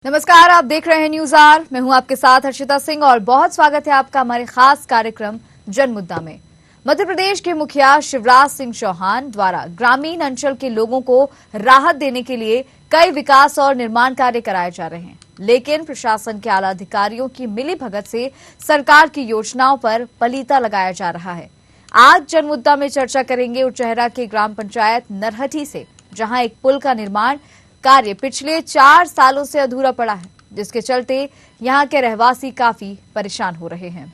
नमस्कार, आप देख रहे हैं न्यूज आर। मैं हूं आपके साथ हर्षिता सिंह और बहुत स्वागत है आपका हमारे खास कार्यक्रम जन मुद्दा में। मध्य प्रदेश के मुखिया शिवराज सिंह चौहान द्वारा ग्रामीण अंचल के लोगों को राहत देने के लिए कई विकास और निर्माण कार्य कराए जा रहे हैं, लेकिन प्रशासन के आला अधिकारियों की मिलीभगत से सरकार की योजनाओं पर पलीता लगाया जा रहा है। आज जन मुद्दा में चर्चा करेंगे उचेहरा के ग्राम पंचायत नरहठी से, जहां एक पुल का निर्माण कार्य पिछले 4 सालों से अधूरा पड़ा है, जिसके चलते यहां के रहवासी काफी परेशान हो रहे हैं।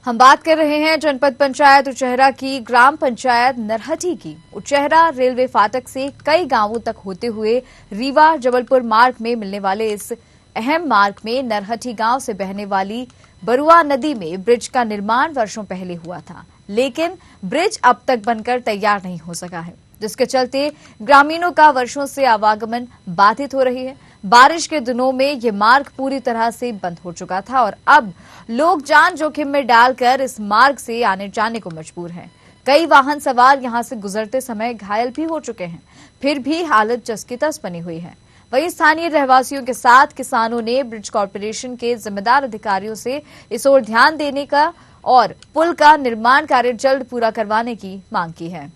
हम बात कर रहे हैं जनपद पंचायत उचेहरा की ग्राम पंचायत नरहठी की। उचेहरा रेलवे फाटक से कई गांवों तक होते हुए रीवा जबलपुर मार्ग में मिलने वाले इस अहम मार्ग में नरहठी गांव से बहने वाली बरुआ नदी में ब्रिज का निर्माण वर्षों पहले हुआ था, लेकिन ब्रिज अब तक बनकर तैयार नहीं हो सका है, जिसके चलते ग्रामीणों का वर्षों से आवागमन बाधित हो रही है। बारिश के दिनों में ये मार्ग पूरी तरह से बंद हो चुका था और अब लोग जान जोखिम में डालकर इस मार्ग से आने जाने को मजबूर हैं। कई वाहन सवार यहां से गुजरते समय घायल भी हो चुके हैं, फिर भी हालत जस की तस बनी हुई है। वहीं स्थानीय रहवासियों के साथ किसानों ने ब्रिज कॉर्पोरेशन के जिम्मेदार अधिकारियों से इस ओर ध्यान देने का और पुल का निर्माण कार्य जल्द पूरा करवाने की मांग की है।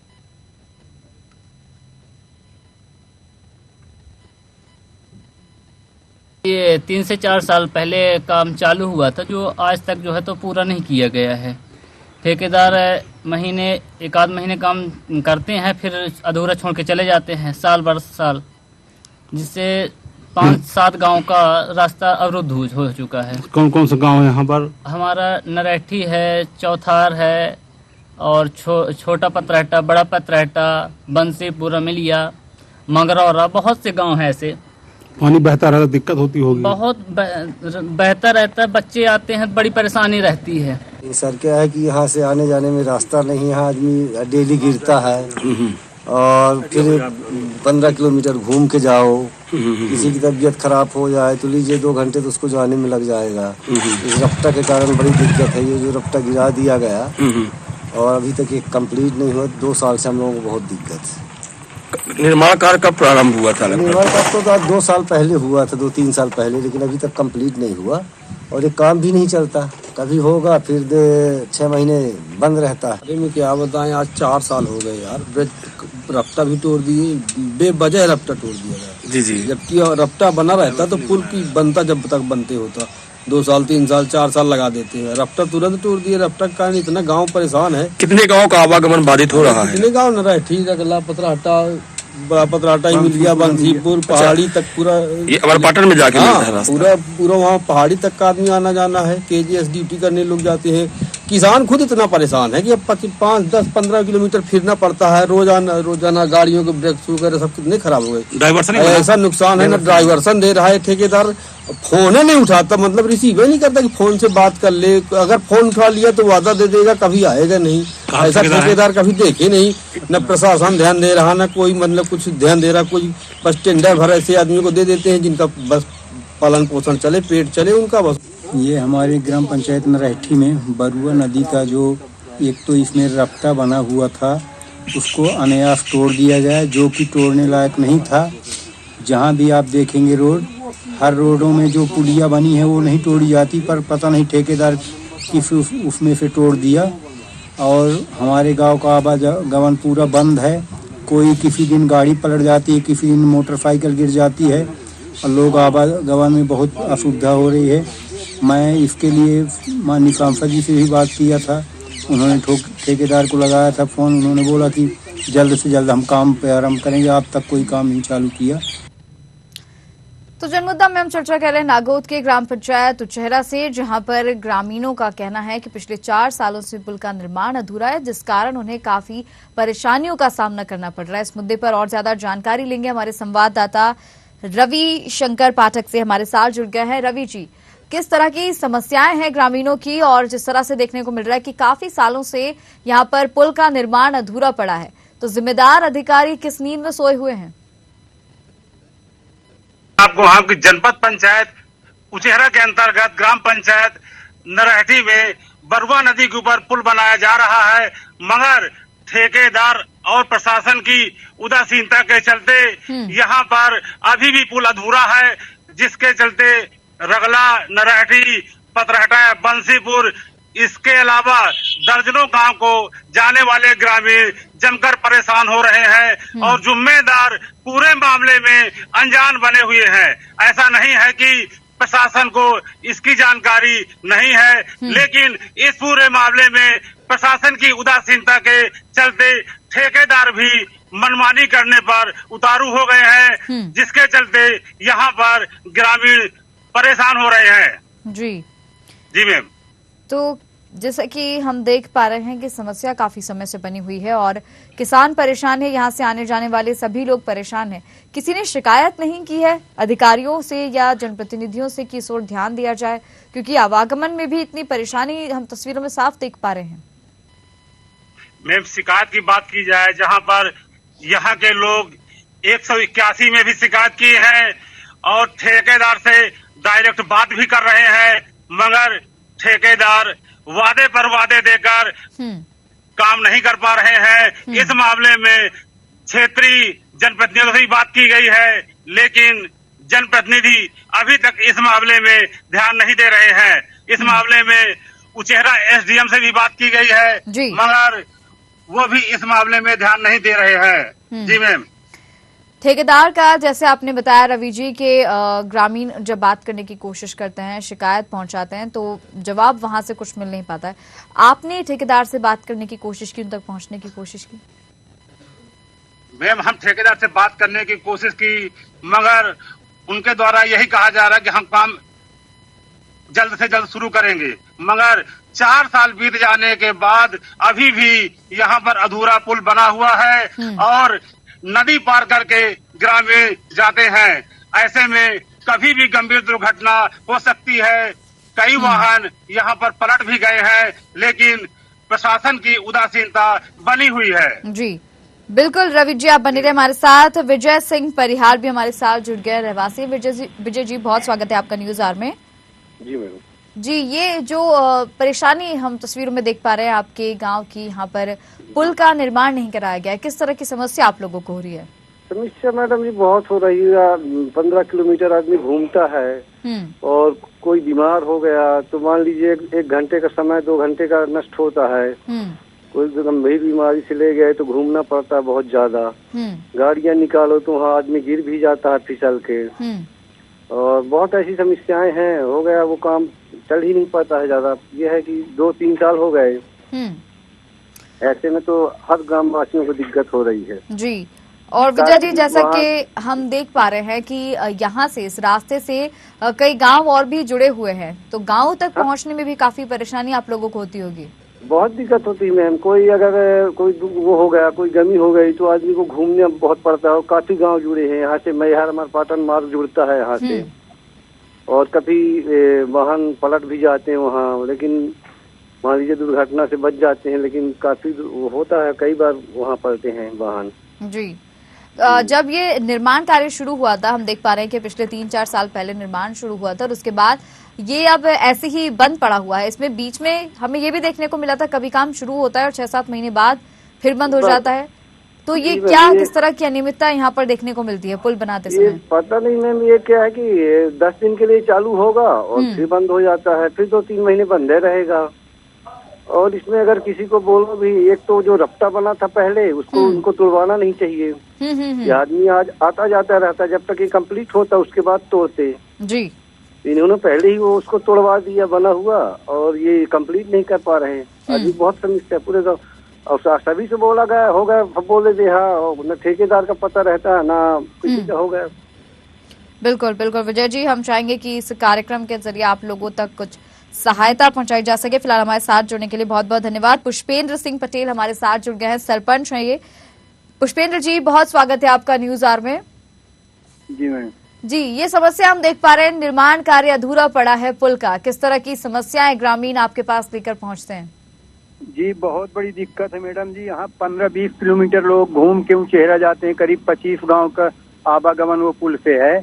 ये 3 से 4 साल पहले काम चालू हुआ था, जो आज तक जो है तो पूरा नहीं किया गया है। ठेकेदार एक आध महीने काम करते हैं, फिर अधूरा छोड़ के चले जाते हैं साल भर साल, जिससे 5-7 गांव का रास्ता अवरुद्ध हो चुका है। कौन कौन सा गांव है यहाँ पर? हमारा नरहठी है, चौथार है और छोटा पतरहटा, बड़ा पतरहटा, बंसीपुर, अमिलिया, मंगरौरा, बहुत से गांव हैं ऐसे। पानी बहता रहता, दिक्कत होती होगी? बहुत बहता रहता है, बच्चे आते हैं, बड़ी परेशानी रहती है। सर क्या है कि यहाँ से आने जाने में रास्ता नहीं है, आदमी डेली गिरता है और फिर 15 किलोमीटर घूम के जाओ। किसी की तबीयत खराब हो जाए तो लीजिए 2 घंटे तो उसको जाने में लग जाएगा। इस रफ्ता के कारण बड़ी दिक्कत है। ये जो रफ्ता गिरा दिया गया और अभी तक ये कंप्लीट नहीं हुआ, 2 साल से हम लोगों को बहुत दिक्कत है। निर्माण कार्य कब प्रारंभ हुआ था? निर्माण कार्य तो 2 साल पहले हुआ था, 2-3 साल पहले, लेकिन अभी तक कंप्लीट नहीं हुआ और ये काम भी नहीं चलता। कभी होगा फिर 6 महीने बंद रहता है। अरे मैं क्या बताएं, आज 4 साल हो गए यार। ब्रिज रफ्ता भी तोड़ दिए, बेवजह रफ्ता तोड़ दिया गया। जी जी। जबकि रफ्ता बना रहता तो पुल की बनता जब तक बनते होता। 2 साल 3 साल 4 साल लगा देते हैं, रफ्ता तुरंत तोड़ दिए। रफ्ता के कारण इतना गांव परेशान है। कितने गांव का आवागमन बाधित हो रहा है? कितने गाँव नरहठी, रगला, पतरहटा, बड़ा पतरहटा, मिलिया, बंसीपुर, पहाड़ी तक पूरा। ये अमरपाटन में जाके मिलता है रास्ता? पूरा वहाँ पहाड़ी तक का आदमी आना जाना है। केजीएस ड्यूटी करने लोग जाते हैं। किसान खुद इतना परेशान है कि अब 5, 10, 15 किलोमीटर फिरना पड़ता है रोजाना। गाड़ियों के ब्रेक वगैरह सब कितने खराब हो गए। डाइवर्सन ऐसा नुकसान है ना, ड्राइवर्सन दे रहा है ठेकेदार, फोन नहीं उठाता, मतलब रिसीव ही नहीं करता कि फोन से बात कर ले। अगर फोन उठा लिया तो वादा दे देगा, कभी आएगा नहीं। ऐसा ठेकेदार कभी देखे नहीं। न प्रशासन ध्यान दे रहा, न कोई मतलब कुछ ध्यान दे रहा। कोई बस टेंडर भर ऐसे आदमी को दे देते हैं जिनका बस पालन पोषण चले, पेट चले उनका बस। ये हमारी ग्राम पंचायत नरहठी में बरुआ नदी का जो एक तो इसमें रफ्ता बना हुआ था, उसको अनायास तोड़ दिया गया, जो कि तोड़ने लायक नहीं था। जहाँ भी आप देखेंगे रोड, हर रोडों में जो पुलिया बनी है वो नहीं तोड़ी जाती, पर पता नहीं ठेकेदार किस उसमें से तोड़ दिया। और हमारे गांव का आवागमन पूरा बंद है। कोई किसी दिन गाड़ी पलट जाती है, किसी दिन मोटरसाइकिल गिर जाती है और लोग आवागमन में बहुत असुविधा हो रही है। मैं इसके लिए माननीय सांसद जी से भी बात किया था, उन्होंने ठेकेदार को लगाया था फ़ोन। उन्होंने बोला कि जल्द से जल्द हम काम प्रारंभ करेंगे। अब तक कोई काम नहीं चालू किया। तो जनमुद्दा में हम चर्चा कर रहे हैं नागौद के ग्राम पंचायत उचेहरा से, जहां पर ग्रामीणों का कहना है कि पिछले 4 सालों से पुल का निर्माण अधूरा है, जिस कारण उन्हें काफी परेशानियों का सामना करना पड़ रहा है। इस मुद्दे पर और ज्यादा जानकारी लेंगे हमारे संवाददाता रवि शंकर पाठक से हमारे साथ जुड़ गए हैं। रवि जी, किस तरह की समस्याएं हैं ग्रामीणों की, और जिस तरह से देखने को मिल रहा है कि काफी सालों से यहाँ पर पुल का निर्माण अधूरा पड़ा है, तो जिम्मेदार अधिकारी किस नींद में सोए हुए हैं? आपको वहां की जनपद पंचायत उचेहरा के अंतर्गत ग्राम पंचायत नरहटी में बरुआ नदी के ऊपर पुल बनाया जा रहा है, मगर ठेकेदार और प्रशासन की उदासीनता के चलते यहाँ पर अभी भी पुल अधूरा है, जिसके चलते रगला, नरहटी, पतरहटा, बंसीपुर, इसके अलावा दर्जनों गांव को जाने वाले ग्रामीण जमकर परेशान हो रहे हैं और जिम्मेदार पूरे मामले में अनजान बने हुए हैं। ऐसा नहीं है कि प्रशासन को इसकी जानकारी नहीं है, लेकिन इस पूरे मामले में प्रशासन की उदासीनता के चलते ठेकेदार भी मनमानी करने पर उतारू हो गए हैं, जिसके चलते यहाँ पर ग्रामीण परेशान हो रहे हैं। जी मैम। तो जैसा कि हम देख पा रहे हैं कि समस्या काफी समय से बनी हुई है और किसान परेशान है, यहाँ से आने जाने वाले सभी लोग परेशान हैं। किसी ने शिकायत नहीं की है अधिकारियों से या जनप्रतिनिधियों से कि इस ओर ध्यान दिया जाए, क्योंकि आवागमन में भी इतनी परेशानी हम तस्वीरों में साफ देख पा रहे हैं। मैम, शिकायत की बात की जाए, जहाँ पर यहाँ के लोग 181 में भी शिकायत की है और ठेकेदार से डायरेक्ट बात भी कर रहे हैं, मगर ठेकेदार वादे पर वादे देकर काम नहीं कर पा रहे हैं। इस मामले में क्षेत्रीय जनप्रतिनिधियों से बात की गई है, लेकिन जनप्रतिनिधि अभी तक इस मामले में ध्यान नहीं दे रहे हैं। इस मामले में उचेहरा एसडीएम से भी बात की गई है, मगर वो भी इस मामले में ध्यान नहीं दे रहे हैं। जी मैम। ठेकेदार का, जैसे आपने बताया रवि जी, के ग्रामीण जब बात करने की कोशिश करते हैं, शिकायत पहुंचाते हैं, तो जवाब वहां से कुछ मिल नहीं पाता है। आपने ठेकेदार से बात करने की कोशिश की, उन तक पहुंचने की कोशिश की? मैम, हम ठेकेदार से बात करने की कोशिश की, मगर उनके द्वारा यही कहा जा रहा है कि हम काम जल्द से जल्द शुरू करेंगे, मगर 4 साल बीत जाने के बाद अभी भी यहाँ पर अधूरा पुल बना हुआ है और नदी पार करके ग्रामीण जाते हैं। ऐसे में कभी भी गंभीर दुर्घटना हो सकती है। कई वाहन यहाँ पर पलट भी गए हैं, लेकिन प्रशासन की उदासीनता बनी हुई है। जी बिल्कुल रवि जी, आप बने रहे हमारे साथ। विजय सिंह परिहार भी हमारे साथ जुड़ गए, रहवासी। विजय जी, बहुत स्वागत है आपका न्यूज आवर में। जी मैडम। जी, ये जो परेशानी हम तस्वीरों में देख पा रहे हैं आपके गांव की, यहाँ पर पुल का निर्माण नहीं कराया गया है, किस तरह की समस्या आप लोगों को हो रही है? समस्या मैडम जी बहुत हो रही है। 15 किलोमीटर आदमी घूमता है और कोई बीमार हो गया तो मान लीजिए 1 घंटे का समय 2 घंटे का नष्ट होता है। कोई गंभीर बीमारी से ले गए तो घूमना पड़ता है बहुत ज्यादा। गाड़ियां निकालो तो वहाँ आदमी गिर भी जाता है फिसल के, और बहुत ऐसी समस्याएं हैं। हो गया वो काम चल ही नहीं पाता है ज्यादा। ये है कि 2-3 साल हो गए, ऐसे में तो हर ग्राम वासियों को दिक्कत हो रही है। जी, और विजय जी, जैसा कि हम देख पा रहे हैं कि यहाँ से, इस रास्ते से कई गांव और भी जुड़े हुए हैं, तो गांव तक पहुँचने में भी काफी परेशानी आप लोगों को होती होगी। बहुत दिक्कत होती है मैम। कोई अगर कोई वो हो गया, कोई गमी हो गई तो आदमी को घूमने बहुत पड़ता है। काफी गांव जुड़े हैं यहाँ से, मैहर हमारा पाटन मार्ग जुड़ता है यहाँ से, और कभी वाहन पलट भी जाते हैं वहाँ, लेकिन मान लीजिए दुर्घटना से बच जाते हैं, लेकिन काफी होता है, कई बार वहाँ पलटे हैं वाहन। जी, जब ये निर्माण कार्य शुरू हुआ था, हम देख पा रहे हैं कि पिछले 3-4 साल पहले निर्माण शुरू हुआ था और उसके बाद ये अब ऐसे ही बंद पड़ा हुआ है। इसमें बीच में हमें ये भी देखने को मिला था कभी काम शुरू होता है और 6-7 महीने बाद फिर बंद हो जाता है, तो ये क्या, किस तरह की अनियमितता यहाँ पर देखने को मिलती है पुल बनाते समय? पता नहीं मैम, ये क्या है कि 10 दिन के लिए चालू होगा और फिर बंद हो जाता है, फिर 2-3 महीने बंद रहेगा। और इसमें अगर किसी को बोलो भी, एक तो जो रफ्ता बना था पहले उसको उनको तोड़वाना नहीं चाहिए। ये आदमी आज आता जाता रहता, जब तक ये कंप्लीट होता उसके बाद तोड़ते। जी, इन्होंने पहले ही वो उसको तोड़वा दिया बना हुआ, और ये कंप्लीट नहीं कर पा रहे हैं। अभी बहुत समस्या पूरे गाँव, और सभी से बोला गया, हो गया, बोले दे हाँ, न ठेकेदार का पता रहता है ना किसी का हो गया। बिल्कुल बिल्कुल विजय जी, हम चाहेंगे कि इस कार्यक्रम के जरिए आप लोगों तक कुछ सहायता पहुंचाई जा सके। फिलहाल हमारे साथ जुड़ने के लिए बहुत बहुत धन्यवाद। पुष्पेंद्र सिंह पटेल हमारे साथ जुड़ गए हैं, सरपंच हैं ये। पुष्पेंद्र जी, बहुत स्वागत है आपका न्यूज आवर में। जी मैम। जी, ये समस्या हम देख पा रहे हैं, निर्माण कार्य अधूरा पड़ा है पुल का, किस तरह की समस्याएं ग्रामीण आपके पास लेकर पहुंचते हैं? जी, बहुत बड़ी दिक्कत है मैडम जी। यहाँ 15-20 किलोमीटर लोग घूम के उचेहरा जाते हैं। करीब 25 गांव का आवागमन वो पुल से है।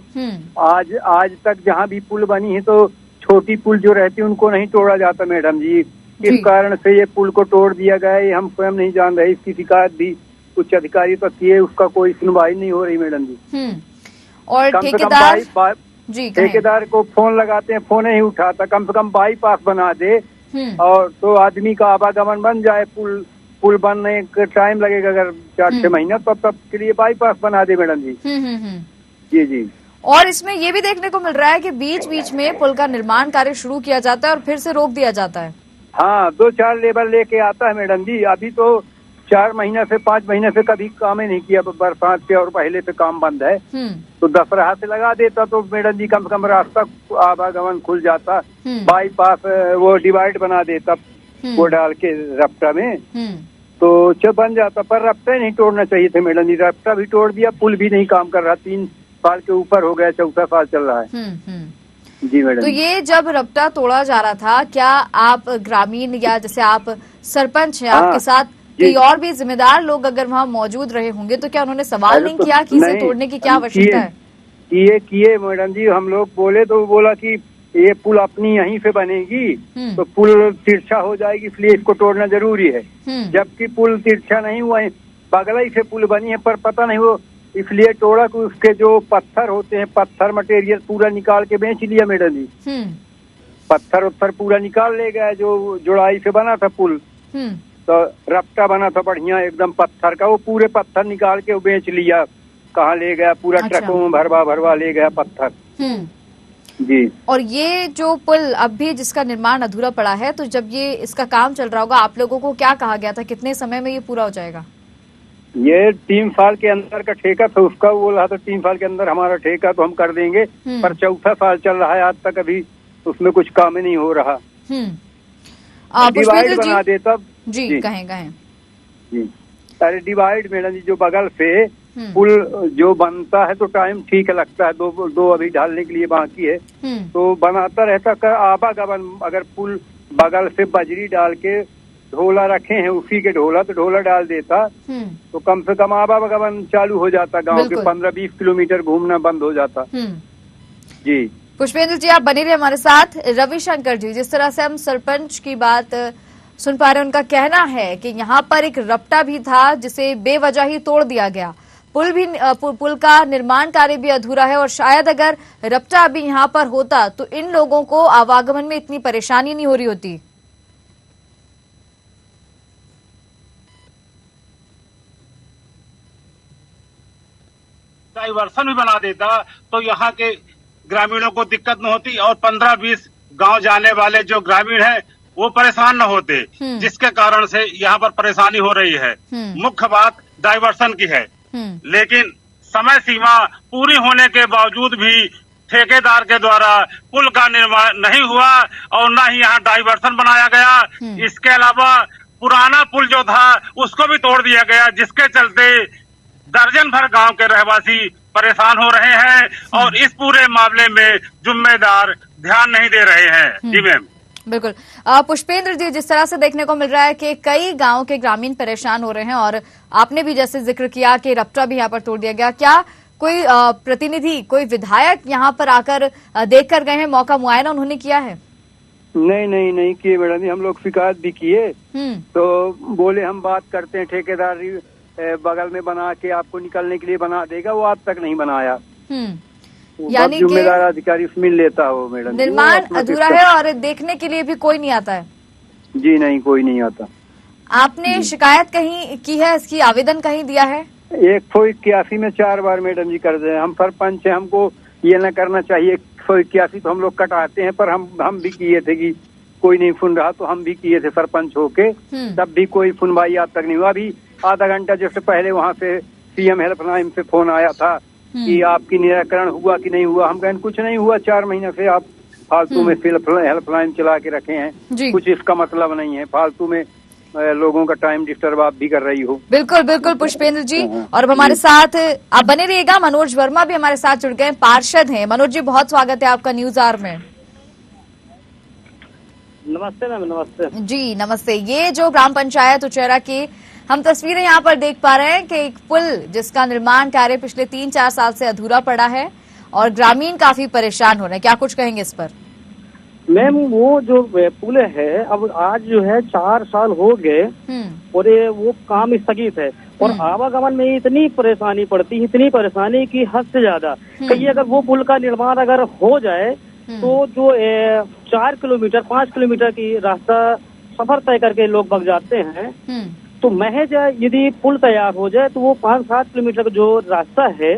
आज तक जहाँ भी पुल बनी है तो छोटी पुल जो रहती है उनको नहीं तोड़ा जाता मैडम जी। किस कारण से ये पुल को तोड़ दिया गया है हम स्वयं नहीं जान रहे। इसकी शिकायत भी उच्च अधिकारी तक किए, उसका कोई सुनवाई नहीं हो रही मैडम जी। और कम से कम ठेकेदार को फोन लगाते हैं, फोन नहीं उठाता। कम से कम बाईपास बना दे और तो आदमी का आवागमन बन जाए। पुल बनने का टाइम लगेगा अगर 4-6 महीना, तब के लिए बाईपास बना दे मैडम जी। जी जी। और इसमें ये भी देखने को मिल रहा है कि बीच बीच में पुल का निर्माण कार्य शुरू किया जाता है और फिर से रोक दिया जाता है। हाँ, 2-4 लेबर लेके आता है मैडम जी। अभी तो 4 महीने से 5 महीने से कभी काम ही नहीं किया। बरसात के और पहले से काम बंद है तो दशहरा से लगा देता तो मैडम जी कम से कम रास्ता आवागमन खुल जाता। बाईपास वो डिवाइड बना देता वो डाल के रफ्ता में तो बन जाता। पर रफ्ता ही नहीं तोड़ना चाहिए था मैडम जी। रफ्ता भी तोड़ दिया, पुल भी नहीं काम कर रहा। 3 साल के ऊपर हो गया, 4था साल चल रहा है। जी मैडम। तो ये जब रफ्ता तोड़ा जा रहा था, क्या आप ग्रामीण या जैसे आप सरपंच हैं, आपके साथ कोई और भी जिम्मेदार लोग अगर वहाँ मौजूद रहे होंगे तो क्या उन्होंने सवाल नहीं किया कि इसे तोड़ने की क्या आवश्यकता है? किए मैडम जी। हम लोग बोले तो बोला कि ये पुल अपनी यहीं से बनेगी तो पुल तिरछा हो जाएगी, इसलिए इसको तोड़ना जरूरी है। जबकि पुल तिरछा नहीं हुआ, बगल ही से पुल बनी है, पर पता नहीं वो इसलिए तोड़ा कि उसके जो पत्थर होते हैं, पत्थर मटेरियल पूरा निकाल के बेच लिया मैडम जी। पत्थर पूरा निकाल ले गया जो जुड़ाई से बना था पुल। तो रफ्ता बना था बढ़िया एकदम पत्थर का, वो पूरे पत्थर निकाल के बेच लिया। कहाँ ले गया? पूरा ट्रकों में भरवा ले गया पत्थर। जी। और ये जो पुल अब भी जिसका निर्माण अधूरा पड़ा है, तो जब ये इसका काम चल रहा होगा आप लोगों को क्या कहा गया था, कितने समय में ये पूरा हो जाएगा? ये 3 साल के अंदर का ठेका था उसका। वो बोला था 3 साल के अंदर हमारा ठेका तो हम कर देंगे, पर 4था साल चल रहा है, आज तक अभी उसमें कुछ काम ही नहीं हो रहा। डिवाइड बना दे तब। जी कहें जी। अरे डिवाइड मैडम जी, जो बगल से पुल जो बनता है तो टाइम ठीक लगता है। दो अभी ढालने के लिए बाकी है तो बनाता रहता कर आवागमन। अगर पुल बगल से बजरी डाल के ढोला रखे हैं, उसी के ढोला तो ढोला डाल देता तो कम से कम आवागमन चालू हो जाता। गांव के 15-20 किलोमीटर घूमना बंद हो जाता। जी। पुष्पेंद्र जी आप बने रहे हमारे साथ। रविशंकर जी, जिस तरह से हम सरपंच की बात सुन पा रहे हैं, उनका कहना है कि यहाँ पर एक रपटा भी था जिसे बेवजह ही तोड़ दिया गया। पुल का निर्माण कार्य भी अधूरा है और शायद अगर रपटा अभी यहाँ पर होता तो इन लोगों को आवागमन में इतनी परेशानी नहीं हो रही होती। डाइवर्सन भी बना देता तो यहाँ के ग्रामीणों को दिक्कत न होती और 15-20 गांव जाने वाले जो ग्रामीण हैं वो परेशान न होते, जिसके कारण से यहाँ पर परेशानी हो रही है। मुख्य बात डाइवर्सन की है, लेकिन समय सीमा पूरी होने के बावजूद भी ठेकेदार के द्वारा पुल का निर्माण नहीं हुआ और न ही यहाँ डाइवर्सन बनाया गया। इसके अलावा पुराना पुल जो था उसको भी तोड़ दिया गया, जिसके चलते दर्जन भर गांव के रहवासी परेशान हो रहे हैं और इस पूरे मामले में जिम्मेदार ध्यान नहीं दे रहे हैं। जी मैम। बिल्कुल। पुष्पेंद्र जी, जिस तरह से देखने को मिल रहा है कि कई गांव के ग्रामीण परेशान हो रहे हैं और आपने भी जैसे जिक्र किया कि रपटा भी यहाँ पर तोड़ दिया गया, क्या कोई प्रतिनिधि, कोई विधायक यहाँ पर आकर देख कर गए हैं, मौका मुआयना उन्होंने किया है? नहीं किए मैडम जी। हम लोग शिकायत भी किए तो बोले हम बात करते हैं, ठेकेदार बगल में बना के आपको निकलने के लिए बना देगा, वो आज तक नहीं बनाया। यानी जिम्मेदार अधिकारी मिल लेता हो मैडम। निर्माण अधूरा है और देखने के लिए भी कोई नहीं आता है? जी नहीं, कोई नहीं आता। आपने शिकायत कहीं की है, इसकी आवेदन कहीं दिया है? 181 में 4 बार मैडम जी कर दे। हम सरपंच है, हमको ये न करना चाहिए। 181 तो हम लोग कटाते हैं, पर हम भी किए थे कि कोई नहीं सुन रहा तो हम भी किए थे सरपंच होके, तब भी कोई सुनवाई आज तक नहीं हुआ। अभी आधा घंटा जैसे पहले वहाँ से सीएम हेल्पलाइन से फोन आया था कि आपकी निराकरण हुआ कि नहीं हुआ। हम कहें कुछ नहीं हुआ, 4 महीने से आप फालतू में हेल्पलाइन चला के रखे हैं, कुछ इसका मतलब नहीं है। फालतू में लोगों का टाइम डिस्टर्ब आप भी कर रही हो। बिल्कुल पुष्पेंद्र जी। और अब हमारे साथ आप बने रहिएगा, मनोज वर्मा भी हमारे साथ जुड़ गए, पार्षद हैं। मनोज जी, बहुत स्वागत है आपका न्यूज आवर में। नमस्ते मैम। नमस्ते जी नमस्ते। ये जो ग्राम पंचायत उचेहरा के हम तस्वीरें यहाँ पर देख पा रहे हैं कि एक पुल जिसका निर्माण कार्य पिछले 3-4 साल से अधूरा पड़ा है और ग्रामीण काफी परेशान हो रहे हैं। क्या कुछ कहेंगे इस पर? मैम वो जो पुल है अब आज जो है 4 साल हो गए और वो काम स्थगित है और आवागमन में इतनी परेशानी पड़ती है, इतनी परेशानी की हद से ज्यादा। कहीं अगर वो पुल का निर्माण अगर हो जाए तो जो 4 किलोमीटर 5 किलोमीटर की रास्ता सफर तय करके लोग भाग जाते हैं, तो महज यदि पुल तैयार हो जाए तो वो 5-7 किलोमीटर का जो रास्ता है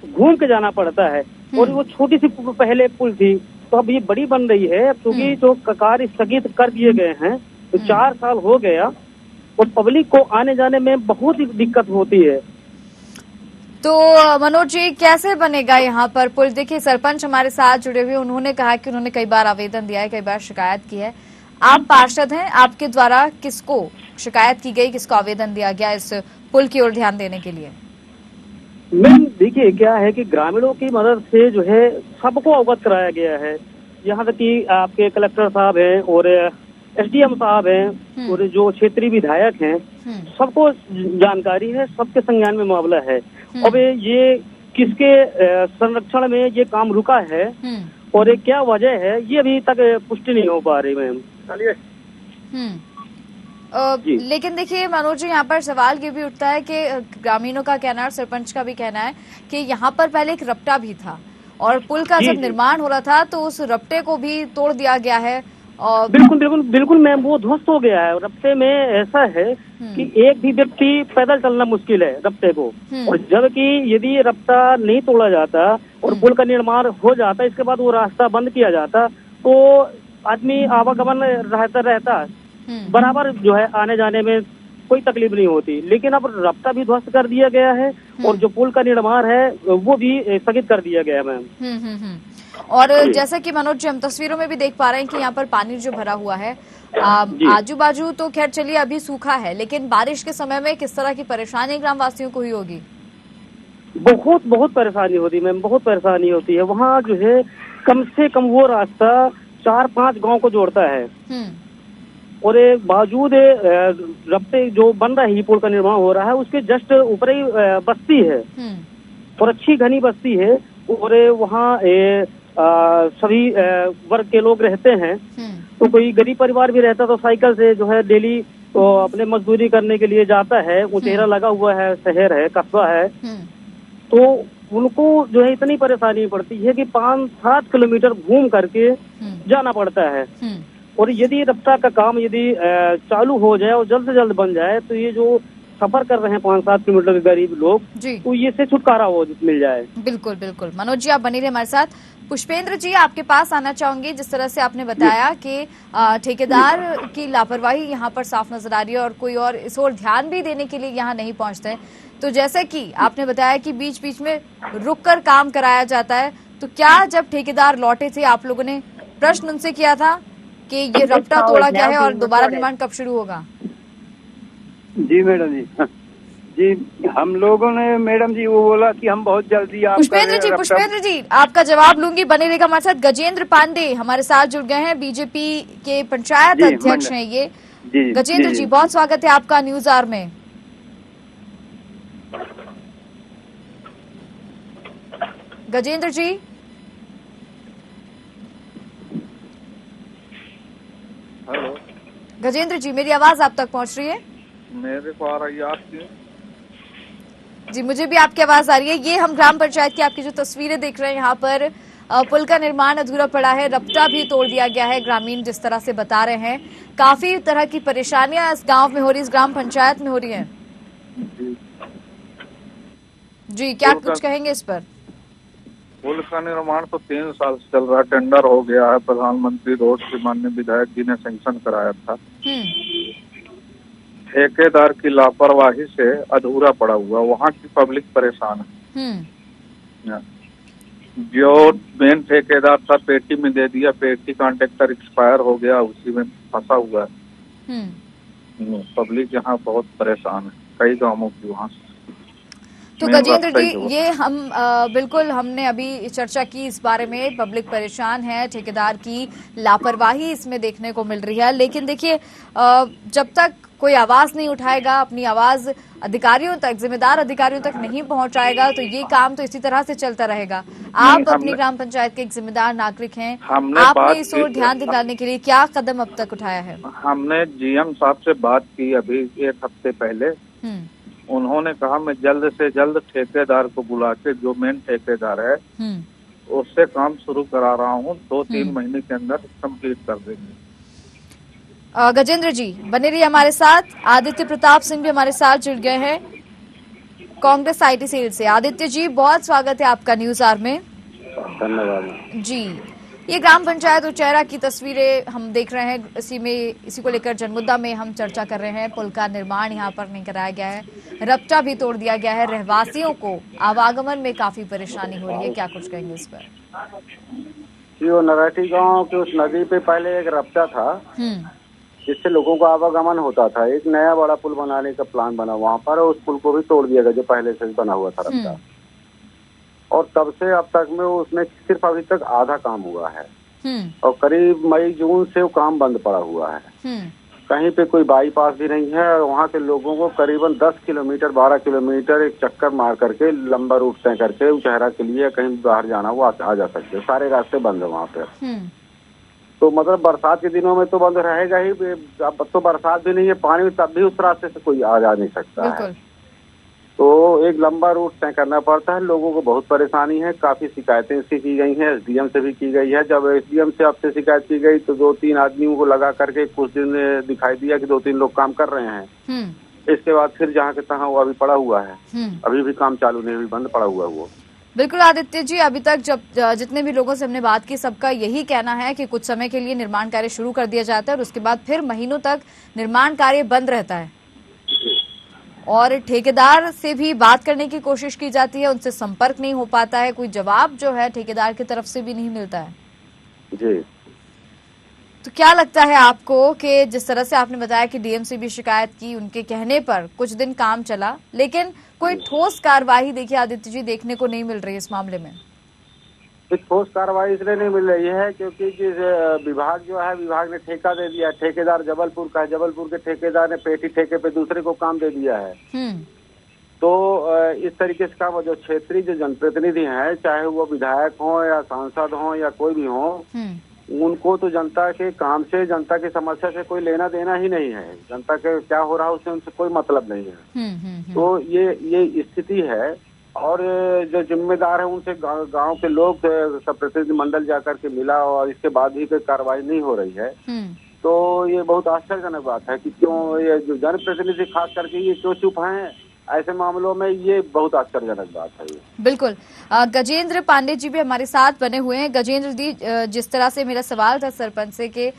घूम के जाना पड़ता है। और वो छोटी सी पहले पुल थी तो अब ये बड़ी बन रही है क्योंकि जो कार्य स्थगित कर दिए गए हैं तो 4 साल हो गया और पब्लिक को आने जाने में बहुत ही दिक्कत होती है। तो मनोज जी कैसे बनेगा यहाँ पर पुल? देखिए सरपंच हमारे साथ जुड़े हुए, उन्होंने कहा कि उन्होंने कई बार आवेदन दिया है, कई बार शिकायत की है। आप पार्षद हैं, आपके द्वारा किसको शिकायत की गई, किसको आवेदन दिया गया इस पुल की ओर ध्यान देने के लिए? मैम देखिए क्या है कि ग्रामीणों की मदद से जो है सबको अवगत कराया गया है। यहाँ तक कि आपके कलेक्टर साहब हैं और एसडीएम साहब हैं और जो क्षेत्रीय विधायक हैं, सबको जानकारी है, सबके संज्ञान में मामला है। अब ये किसके संरक्षण में ये काम रुका है और ये क्या वजह है ये अभी तक पुष्टि नहीं हो पा रही मैम। लेकिन देखिए मनोज जी यहाँ पर सवाल ये भी उठता है कि ग्रामीणों का कहना है, सरपंच का भी कहना है कि यहाँ पर पहले एक रपटा भी था और पुल का जब निर्माण हो रहा था तो उस रपटे को भी तोड़ दिया गया है। और बिल्कुल मैम वो ध्वस्त हो गया है। रपटे में ऐसा है कि एक भी व्यक्ति पैदल चलना मुश्किल है रपटे को, और जबकि यदि रपटा नहीं तोड़ा जाता और पुल का निर्माण हो जाता, इसके बाद वो रास्ता बंद किया जाता तो आदमी आवागमन रहता बराबर जो है, आने जाने में कोई तकलीफ नहीं होती। लेकिन अब रपटा भी ध्वस्त कर दिया गया है और जो पुल का निर्माण है वो भी स्थगित कर दिया गया है मैम। और जैसा कि मनोज जी हम तस्वीरों में भी देख पा रहे हैं कि यहाँ पर पानी जो भरा हुआ है आजू बाजू, तो खैर चलिए अभी सूखा है, लेकिन बारिश के समय में किस तरह की परेशानी ग्रामवासियों को हुई होगी? बहुत परेशानी होती है मैम, बहुत परेशानी होती है। वहाँ जो है कम से कम वो रास्ता 4-5 गांव को जोड़ता है और बावजूद रपटे जो बन रहा है, पुल का निर्माण हो रहा है, उसके जस्ट ऊपर ही बस्ती है और अच्छी घनी बस्ती है और वहाँ सभी वर्ग के लोग रहते हैं। तो कोई गरीब परिवार भी रहता तो साइकिल से जो है डेली तो अपने मजदूरी करने के लिए जाता है। उचेहरा लगा हुआ है, शहर है, कस्बा है, तो उनको जो है इतनी परेशानी पड़ती है कि 5-7 किलोमीटर घूम करके जाना पड़ता है। और यदि रपटा का काम यदि चालू हो जाए और जल्द से जल्द बन जाए तो ये जो सफर कर रहे हैं 5-7 किलोमीटर के गरीब लोग, तो ये से छुटकारा हो मिल जाए। बिल्कुल बिल्कुल मनोज जी आप बने रहे हमारे साथ। पुष्पेंद्र जी आपके पास आना चाहूंगी। जिस तरह से आपने बताया कि ठेकेदार की लापरवाही यहाँ पर साफ नजर आ रही है और कोई और इस ओर ध्यान भी देने के लिए यहाँ नहीं पहुँचते, तो जैसे कि आपने बताया कि बीच बीच में रुक कर काम कराया जाता है, तो क्या जब ठेकेदार लौटे थे आप लोगों ने प्रश्न उनसे किया था कि ये रपटा तोड़ा गया है और दोबारा निर्माण कब शुरू होगा? जी मैडम जी हम लोगों ने मैडम जी वो बोला कि हम बहुत जल्दी पुष्पेंद्र जी आपका जवाब लूंगी, बने रहेगा हमारे साथ। गजेंद्र पांडे हमारे साथ जुड़ गए हैं, बीजेपी के पंचायत अध्यक्ष हैं ये। गजेंद्र जी बहुत स्वागत है आपका न्यूज आवर में। गजेंद्र जी हेलो गजेंद्र जी मेरी आवाज आप तक पहुंच रही है? मेरे को आ रही है आपकी? जी मुझे भी आपकी आवाज आ रही है। ये हम ग्राम पंचायत की आपकी जो तस्वीरें देख रहे हैं, यहाँ पर पुल का निर्माण अधूरा पड़ा है, रपटा भी तोड़ दिया गया है। ग्रामीण जिस तरह से बता रहे हैं काफी तरह की परेशानियां इस गांव में हो रही, इस ग्राम पंचायत में हो रही है। जी क्या कुछ कहेंगे इस पर? पुल का निर्माण तो 3 साल से चल रहा है, टेंडर हो गया है, प्रधानमंत्री रोड के माननीय विधायक जी ने सैंक्शन कराया था। ठेकेदार की लापरवाही से अधूरा पड़ा हुआ, वहाँ की पब्लिक परेशान है। जो मेन ठेकेदार था पेटी में दे दिया, पेटी कॉन्ट्रैक्टर एक्सपायर हो गया, उसी में फंसा हुआ है। पब्लिक यहाँ बहुत परेशान है, कई गांवों की वहाँ। तो गजेंद्र जी ये हम बिल्कुल हमने अभी चर्चा की इस बारे में, पब्लिक परेशान है, ठेकेदार की लापरवाही इसमें देखने को मिल रही है। लेकिन देखिए जब तक कोई आवाज नहीं उठाएगा, अपनी आवाज अधिकारियों तक, जिम्मेदार अधिकारियों तक नहीं पहुंचाएगा, तो ये काम तो इसी तरह से चलता रहेगा। आप अपनी ग्राम पंचायत के एक जिम्मेदार नागरिक हैं, आपने इस ओर ध्यान दिलाने के लिए क्या कदम अब तक उठाया है? हमने जीएम साहब से बात की अभी 1 हफ्ते पहले। उन्होंने कहा मैं जल्द से जल्द ठेकेदार को बुला के, जो मेन ठेकेदार है, उससे काम शुरू करा रहा हूँ, 2-3 महीने के अंदर कंप्लीट कर देंगे। गजेंद्र जी बने रहिए हमारे साथ। आदित्य प्रताप सिंह भी हमारे साथ जुड़ गए हैं कांग्रेस आईटी सेल से। आदित्य जी, बहुत स्वागत है आपका न्यूज आवर में। धन्यवाद जी। ये ग्राम पंचायत उचेहरा की तस्वीरें हम देख रहे हैं, इसी को लेकर जनमुद्दा में हम चर्चा कर रहे हैं। पुल का निर्माण यहाँ पर नहीं कराया गया है, रपटा भी तोड़ दिया गया है, रहवासियों को आवागमन में काफी परेशानी हो रही है, क्या कुछ कहेंगे इस पर? जो नरहटी गांव के उस नदी पे पहले एक रपटा था जिससे लोगों का आवागमन होता था। एक नया बड़ा पुल बनाने का प्लान बना वहाँ पर, उस पुल को भी तोड़ दिया गया जो पहले से बना हुआ था रपटा। और तब से अब तक में उसमें सिर्फ अभी तक आधा काम हुआ है और करीब मई जून से वो काम बंद पड़ा हुआ है। कहीं पे कोई बाईपास भी नहीं है और वहाँ के लोगों को करीबन 10 किलोमीटर 12 किलोमीटर एक चक्कर मार करके लंबा रूट तय करके उचेहरा के लिए कहीं बाहर जाना वो आ जा सकते, सारे रास्ते बंद है वहाँ पे। तो मतलब बरसात के दिनों में तो बंद रहेगा ही, अब तो बरसात भी नहीं है, पानी तब भी उस रास्ते से कोई आ जा नहीं सकता है। तो एक लंबा रूट तय करना पड़ता है, लोगों को बहुत परेशानी है। काफी शिकायतें इसकी की गई हैं, एसडीएम से भी की गई है। जब एसडीएम से आपसे शिकायत की गई तो 2-3 आदमियों को लगा करके कुछ दिन दिखाई दिया कि 2-3 लोग काम कर रहे हैं। इसके बाद फिर जहाँ के तहाँ वो अभी पड़ा हुआ है, अभी भी काम चालू नहीं, अभी बंद पड़ा हुआ है वो। बिल्कुल आदित्य जी, अभी तक जब जितने भी लोगों से हमने बात की सबका यही कहना है कि कुछ समय के लिए निर्माण कार्य शुरू कर दिया जाता है और उसके बाद फिर महीनों तक निर्माण कार्य बंद रहता है और ठेकेदार से भी बात करने की कोशिश की जाती है, उनसे संपर्क नहीं हो पाता है, कोई जवाब जो है ठेकेदार की तरफ से भी नहीं मिलता है जी। तो क्या लगता है आपको कि जिस तरह से आपने बताया कि डीएम से भी शिकायत की, उनके कहने पर कुछ दिन काम चला, लेकिन कोई ठोस कार्रवाई देखिए आदित्य जी देखने को नहीं मिल रही इस मामले में? ठोस कार्रवाई इसलिए नहीं मिल रही है क्योंकि जिस विभाग जो है, विभाग ने ठेका दे दिया। ठेकेदार जबलपुर का है, जबलपुर के ठेकेदार ने पेटी ठेके पे दूसरे को काम दे दिया है। तो इस तरीके से काम, जो क्षेत्रीय जो जनप्रतिनिधि हैं, चाहे वो विधायक हो या सांसद हो या कोई भी हो, उनको तो जनता के काम से, जनता की समस्या से कोई लेना देना ही नहीं है। जनता के क्या हो रहा है उससे उनसे कोई मतलब नहीं है। तो ये स्थिति है और जो जिम्मेदार है उनसे गांव के लोग सब प्रतिनिधि मंडल जाकर के मिला और इसके बाद भी कोई कार्रवाई नहीं हो रही है। तो ये बहुत आश्चर्यजनक बात है कि क्यों ये जो जनप्रतिनिधि खास करके ये क्यों चुप हैं ऐसे मामलों में, ये बहुत आश्चर्यजनक बात है। बिल्कुल। गजेंद्र पांडे जी भी हमारे साथ बने हुए हैं। गजेंद्र जी, जिस तरह से मेरा सवाल था सरपंच से कि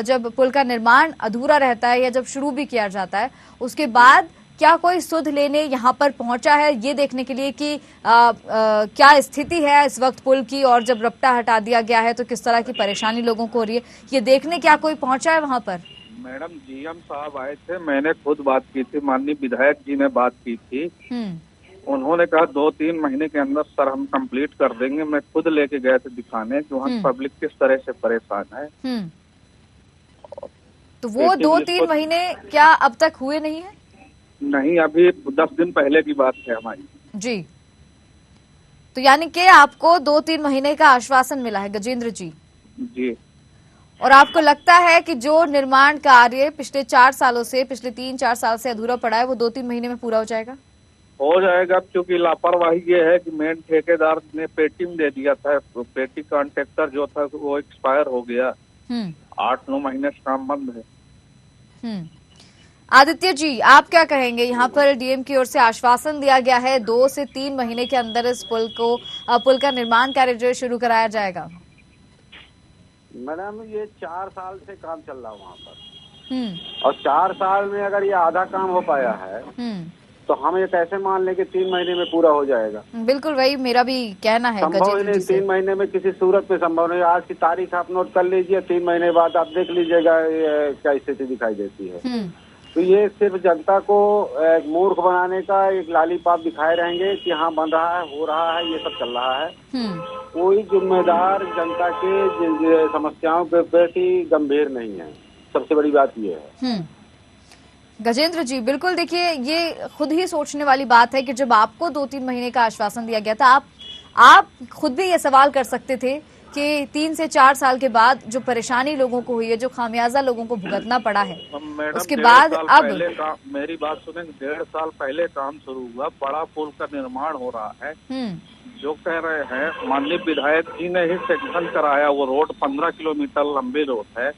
जब पुल का निर्माण अधूरा रहता है या जब शुरू भी किया जाता है उसके बाद क्या कोई सुध लेने यहाँ पर पहुंचा है ये देखने के लिए कि क्या स्थिति है इस वक्त पुल की, और जब रपटा हटा दिया गया है तो किस तरह की परेशानी लोगों को हो रही है, ये देखने क्या कोई पहुंचा है वहाँ पर? मैडम, जीएम साहब आए थे, मैंने खुद बात की थी, माननीय विधायक जी ने बात की थी। उन्होंने कहा 2-3 महीने के अंदर सर हम कंप्लीट कर देंगे। मैं खुद लेके गए थे दिखाने कि वहाँ पब्लिक किस तरह से परेशान है। तो वो 2-3 महीने क्या अब तक हुए नहीं है? नहीं, अभी 10 दिन पहले की बात है हमारी जी। तो यानी कि आपको 2-3 महीने का आश्वासन मिला है गजेंद्र जी? जी। और आपको लगता है कि जो निर्माण कार्य पिछले 4 सालों से, पिछले 3-4 साल से अधूरा पड़ा है वो 2-3 महीने में पूरा हो जाएगा? हो जाएगा, क्योंकि लापरवाही ये है कि मेन ठेकेदार ने पेटी में दे दिया था। पेटी कॉन्ट्रैक्टर जो था वो एक्सपायर हो गया। 8-9 महीने से काम बंद है। आदित्य जी, आप क्या कहेंगे? यहाँ पर डीएम की ओर से आश्वासन दिया गया है 2 से 3 महीने के अंदर इस पुल का निर्माण कार्य जो शुरू कराया जाएगा। मैडम, ये 4 साल से काम चल रहा है वहाँ पर और 4 साल में अगर ये आधा काम हो पाया है तो हम ये कैसे मान लें कि 3 महीने में पूरा हो जाएगा? बिल्कुल, वही मेरा भी कहना है। संभव नहीं, 3 महीने में किसी सूरत में संभव नहीं। आज की तारीख आप नोट कर लीजिए, 3 महीने बाद आप देख लीजिएगा क्या स्थिति दिखाई देती है। तो ये सिर्फ जनता को एक मूर्ख बनाने का एक लालीपाप दिखाए रहेंगे कि हाँ बन रहा है, हो रहा है, ये सब चल रहा है। कोई जिम्मेदार जनता के समस्याओं के प्रति गंभीर नहीं है, सबसे बड़ी बात ये है। गजेंद्र जी, बिल्कुल देखिए, ये खुद ही सोचने वाली बात है कि जब आपको 2-3 महीने का आश्वासन दिया गया था, आप खुद भी ये सवाल कर सकते थे कि 3 से 4 साल के बाद जो परेशानी लोगों को हुई है, जो खामियाजा लोगों को भुगतना पड़ा है, उसके बाद अब मेरी बात सुने, 1.5 साल पहले काम शुरू हुआ, बड़ा पुल का निर्माण हो रहा है। जो कह रहे हैं माननीय विधायक जी ने ही सेक्शन कराया, वो रोड 15 किलोमीटर लंबी रोड है।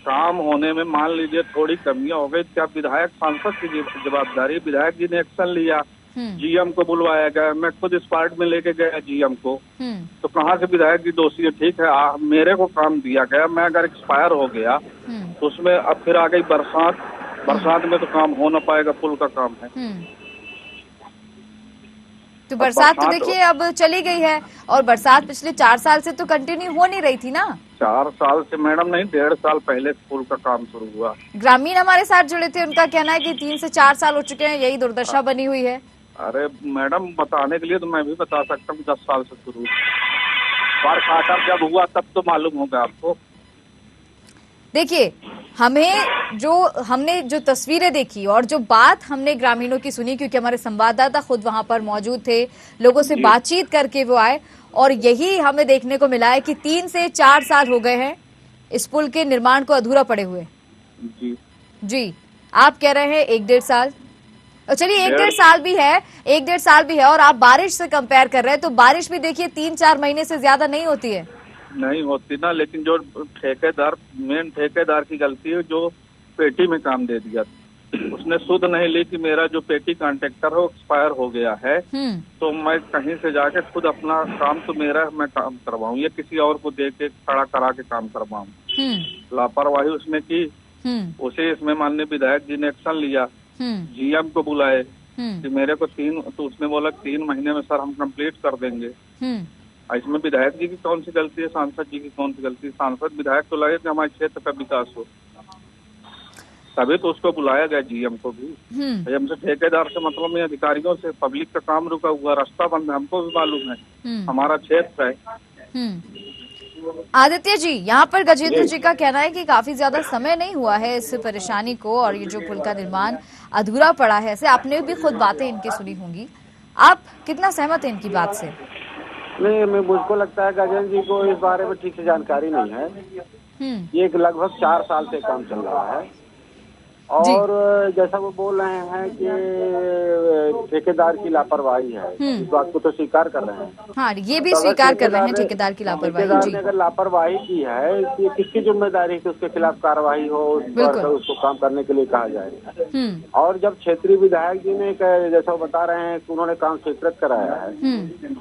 काम होने में मान लीजिए थोड़ी कमियां हो गई, क्या विधायक सांसद की जवाबदारी, विधायक जी ने एक्शन लिया, जीएम को बुलवाया गया, मैं खुद इस पार्ट में लेके गया जीएम को, तो कहाँ से विधायक जी दोषी है? ठीक है, मेरे को काम दिया गया, मैं अगर एक्सपायर हो गया तो उसमें अब फिर आ गई बरसात में तो काम हो ना पाएगा, पुल का काम है। तो बरसात तो देखिए अब चली गई है, और बरसात पिछले 4 साल से तो कंटिन्यू हो नहीं रही थी ना। 4 साल से मैडम नहीं, 1.5 साल पहले पुल का काम शुरू हुआ। ग्रामीण हमारे साथ जुड़े थे, उनका कहना है कि 3 से 4 साल हो चुके हैं, यही दुर्दशा बनी हुई है। अरे मैडम, बताने के लिए तो मैं भी बता सकता हूँ, 10 साल से शुरू, पर खाता जब हुआ तब तो मालूम होगा आपको। देखिए, हमने जो तस्वीरें देखी और जो बात हमने ग्रामीणों की सुनी, क्योंकि हमारे संवाददाता खुद वहां पर मौजूद थे, लोगों से बातचीत करके वो आए, और यही हमें देखने को मिला है कि 3 से 4 साल हो गए हैं इस पुल के निर्माण को अधूरा पड़े हुए। जी, आप कह रहे हैं 1-1.5 साल, चलिए 1-1.5 साल भी है, 1-1.5 साल भी है, और आप बारिश से कंपेयर कर रहे हैं, तो बारिश भी देखिए 3-4 महीने से ज्यादा नहीं होती है। नहीं होती ना, लेकिन जो मेन ठेकेदार की गलती है, जो पेटी में काम दे दिया, उसने सुध नहीं ली कि मेरा जो पेटी कॉन्ट्रैक्टर है एक्सपायर हो गया है, तो मैं कहीं से जाके खुद अपना काम तो मेरा मैं काम करवाऊँ, या किसी और को दे के खड़ा करा के काम करवाऊँ। लापरवाही उसने की, उसे इसमें माननीय विधायक जी ने एक्शन लिया, जीएम को बुलाए कि मेरे को तो उसने बोला 3 महीने में सर हम कंप्लीट कर देंगे। इसमें विधायक जी की कौन सी गलती है, सांसद जी की कौन सी गलती है? सांसद विधायक तो लगे कि हमारे क्षेत्र का विकास हो, तभी तो उसको बुलाया गया, जीएम को भी। हमसे ठेकेदार से मतलब नहीं, अधिकारियों से। पब्लिक का काम रुका हुआ, रास्ता बंद है, हमको भी मालूम है, हमारा क्षेत्र है। आदित्य जी, यहाँ पर गजेंद्र जी का कहना है कि काफी ज्यादा समय नहीं हुआ है इस परेशानी को, और ये जो पुल का निर्माण अधूरा पड़ा है, ऐसे आपने भी खुद बातें इनकी सुनी होंगी, आप कितना सहमत हैं इनकी बात से? नहीं, मुझको लगता है गजेंद्र जी को इस बारे में ठीक से जानकारी नहीं है। ये लगभग 4 साल से काम चल रहा है, और जैसा वो बोल रहे हैं कि ठेकेदार की लापरवाही है, इस बात को तो स्वीकार कर रहे हैं। हाँ, ये भी स्वीकार कर रहे हैं ठेकेदार की लापरवाही। ठेकेदार ने अगर लापरवाही की है, कि किसकी जिम्मेदारी है उसके खिलाफ कार्रवाई हो, उसको काम करने के लिए कहा जाए। और जब क्षेत्रीय विधायक जी ने, जैसा बता रहे हैं, उन्होंने काम स्वीकृत कराया है,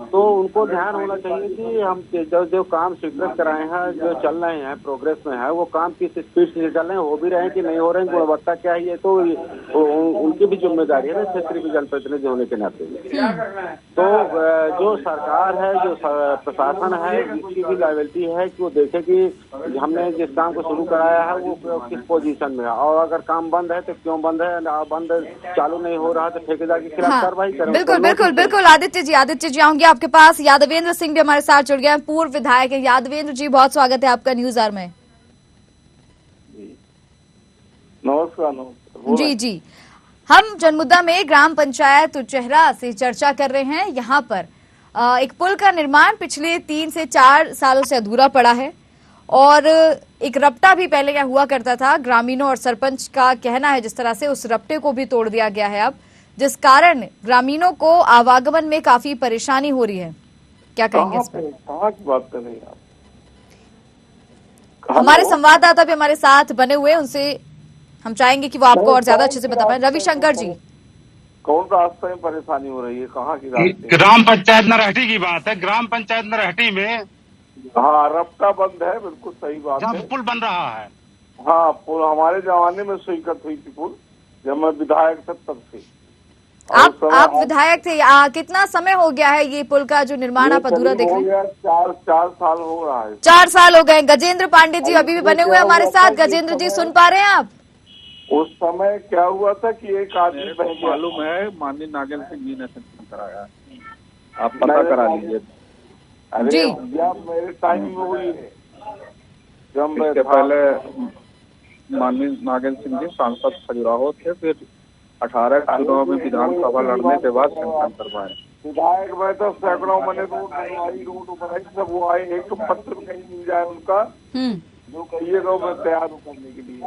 तो उनको ध्यान होना चाहिए कि हम जो काम स्वीकृत कराए हैं, जो चल रहे हैं, प्रोग्रेस में है, वो काम किस स्पीड से चल रहे हैं, हो भी रहे हैं कि नहीं हो रहे हैं, गुणवत्ता क्या है, ये तो उनकी भी जिम्मेदारी है ना, क्षेत्रीय जनप्रतिनिधि होने के नाते। तो जो सरकार है, जो प्रशासन है, उसकी भी लायबिलिटी है कि वो देखे कि हमने जिस काम को शुरू कराया है वो किस पोजीशन में है, और अगर काम बंद है तो क्यों बंद है, बंद चालू नहीं हो रहा तो ठेकेदार के खिलाफ कार्रवाई करें। बिल्कुल आदित्य जी आऊंगी आपके पास। यादवेंद्र सिंह भी हमारे साथ जुड़ गए हैं, पूर्व विधायक है। यादवेंद्र जी, बहुत स्वागत है आपका न्यूज आवर में। नमस्कार। जी, हम जनमुद्दा में ग्राम पंचायत उचेहरा से चर्चा कर रहे हैं। यहाँ पर एक पुल का निर्माण पिछले 3 से 4 सालों से अधूरा पड़ा है, और एक रपटा भी पहले यहाँ हुआ करता था। ग्रामीणों और सरपंच का कहना है जिस तरह से उस रपटे को भी तोड़ दिया गया है अब, जिस कारण ग्रामीणों को आवागमन में काफी परेशानी हो रही है। क्या कहेंगे इस पर? कहाँ की बात कर रहे हैं आप? हमारे संवाददाता भी हमारे साथ बने हुए, उनसे हम चाहेंगे कि वो आपको और ज्यादा अच्छे से बता पाए। रविशंकर जी, कौन रास्ते में परेशानी हो रही है, कहाँ की रास्ते? ग्राम पंचायत नरहटी की बात है। ग्राम पंचायत नरहटी में हाँ, रफ्ता बंद है, बिल्कुल सही बात है। पुल बन रहा है। हाँ, पुल हमारे जमाने में स्वीकृत हुई थी पुल, जब मैं विधायक था तब से। आप विधायक थे, कितना समय हो गया है ये पुल का जो निर्माण आप अधूरा देख रहे हैं? 4 साल हो रहा है। 4 साल हो गए। गजेंद्र पांडे जी अभी भी बने हुए हमारे साथ। गजेंद्र जी, सुन पा रहे हैं आप? उस समय क्या हुआ था कि एक आदमी मालूम है, माननीय नागेंद्र सिंह जी ने सेंक्शन कराया, आप पता करा लीजिए। जी, मेरे टाइम में हुई है, जब पहले माननीय नागेंद्र सिंह जी सांसद खजुराहो थे, फिर 18 चुनाव में विधानसभा लड़ने के बाद सेंक्शन करवाए। विधायक में तो सैकड़ों मैंने रोड बनाई सब वो आए, एक तो पत्र कहीं मिल जाए उनका जो कहिएगा मैं तैयार हूँ करने के लिए।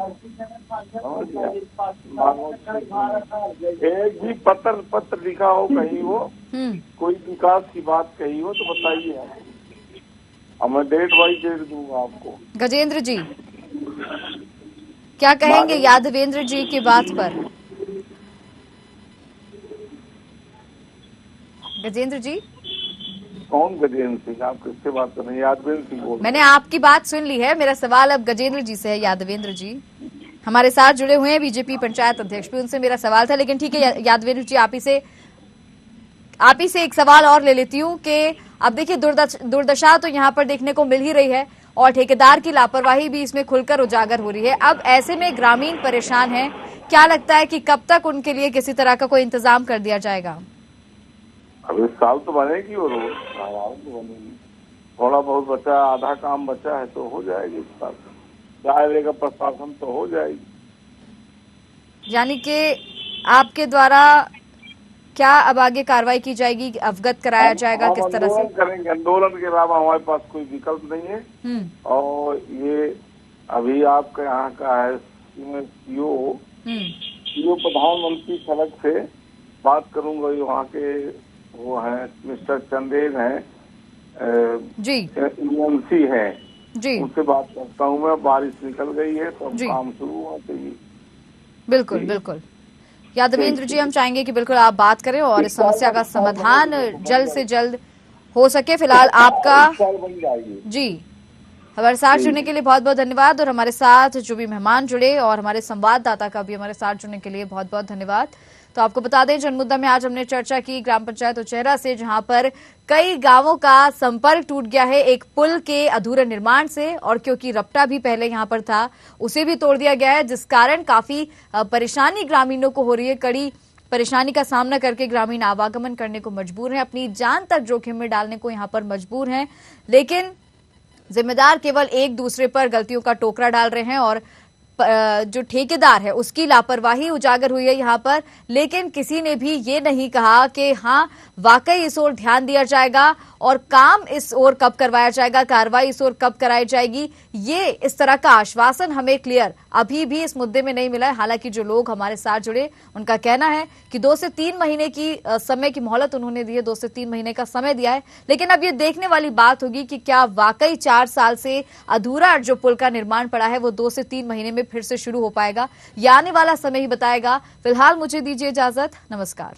एक भी पत्र लिखा हो कहीं वो कोई विकास की बात कही हो तो बताइए, अब मैं डेट वाइज डेट दूंगा आपको। गजेंद्र जी क्या कहेंगे यादवेंद्र जी की बात पर? गजेंद्र जी कौन गजेंद्र सिंह? आप किससे बात कर रहे हैं? यादवेंद्र सिंह बोल। मैंने आपकी बात सुन ली है, मेरा सवाल अब गजेंद्र जी से है। यादवेंद्र जी हमारे साथ जुड़े हुए हैं, बीजेपी पंचायत अध्यक्ष भी, उनसे मेरा सवाल था, लेकिन ठीक है यादवेंद्र जी आप ही से एक सवाल और ले लेती हूँ कि अब देखिए दुर्दशा तो यहाँ पर देखने को मिल ही रही है और ठेकेदार की लापरवाही भी इसमें खुलकर उजागर हो रही है। अब ऐसे में ग्रामीण परेशान है, क्या लगता है कि कब तक उनके लिए किसी तरह का कोई इंतजाम कर दिया जाएगा? अब इस साल तो बनेगी वो रोड, तो बनेगी, थोड़ा बहुत बचा, आधा काम बचा है तो हो जाएगी इस साल, चाहे लेगा प्रशासन तो हो जाएगी। यानी कि आपके द्वारा क्या अब आगे कार्रवाई की जाएगी, अवगत कराया जाएगा किस तरह से? करेंगे, आंदोलन के अलावा हमारे पास कोई विकल्प नहीं है। और ये अभी आपके यहाँ का है सीओ प्रधानमंत्री सड़क से बात करूंगा, वहाँ के वो हैं मिस्टर चंदेल हैं जी, EMC है जी, उनसे बात करता हूँ मैं। बारिश निकल गई है तो काम शुरू होना चाहिए। बिल्कुल बिल्कुल यादवेंद्र जी, हम चाहेंगे कि बिल्कुल आप बात करें और इस समस्या का समाधान जल्द से जल्द हो सके। फिलहाल आपका जी हमारे साथ जुड़ने के लिए बहुत बहुत धन्यवाद और हमारे साथ जो भी मेहमान जुड़े और हमारे संवाददाता का भी हमारे साथ जुड़ने के लिए बहुत बहुत धन्यवाद। तो आपको बता दें जनमुद्दा में आज हमने चर्चा की ग्राम पंचायत उचेहरा से, जहां पर कई गांवों का संपर्क टूट गया है एक पुल के अधूरे निर्माण से, और क्योंकि रपटा भी पहले यहां पर था उसे भी तोड़ दिया गया है, जिस कारण काफी परेशानी ग्रामीणों को हो रही है। कड़ी परेशानी का सामना करके ग्रामीण आवागमन करने को मजबूर हैं, अपनी जान तक जोखिम में डालने को यहां पर मजबूर हैं, लेकिन जिम्मेदार केवल एक दूसरे पर गलतियों का टोकरा डाल रहे हैं और जो ठेकेदार है उसकी लापरवाही उजागर हुई है यहाँ पर। लेकिन किसी ने भी ये नहीं कहा कि हाँ वाकई इस ओर ध्यान दिया जाएगा और काम इस ओर कब करवाया जाएगा, कार्रवाई इस ओर कब कराई जाएगी। ये इस तरह का आश्वासन हमें क्लियर अभी भी इस मुद्दे में नहीं मिला है। हालांकि जो लोग हमारे साथ जुड़े उनका कहना है कि 2 से 3 महीने की समय की मोहलत उन्होंने दी है, 2 से 3 महीने का समय दिया है। लेकिन अब ये देखने वाली बात होगी कि क्या वाकई 4 साल से अधूरा जो पुल का निर्माण पड़ा है वो 2 से 3 महीने में फिर से शुरू हो पाएगा। ये आने वाला समय ही बताएगा। फिलहाल मुझे दीजिए इजाजत, नमस्कार।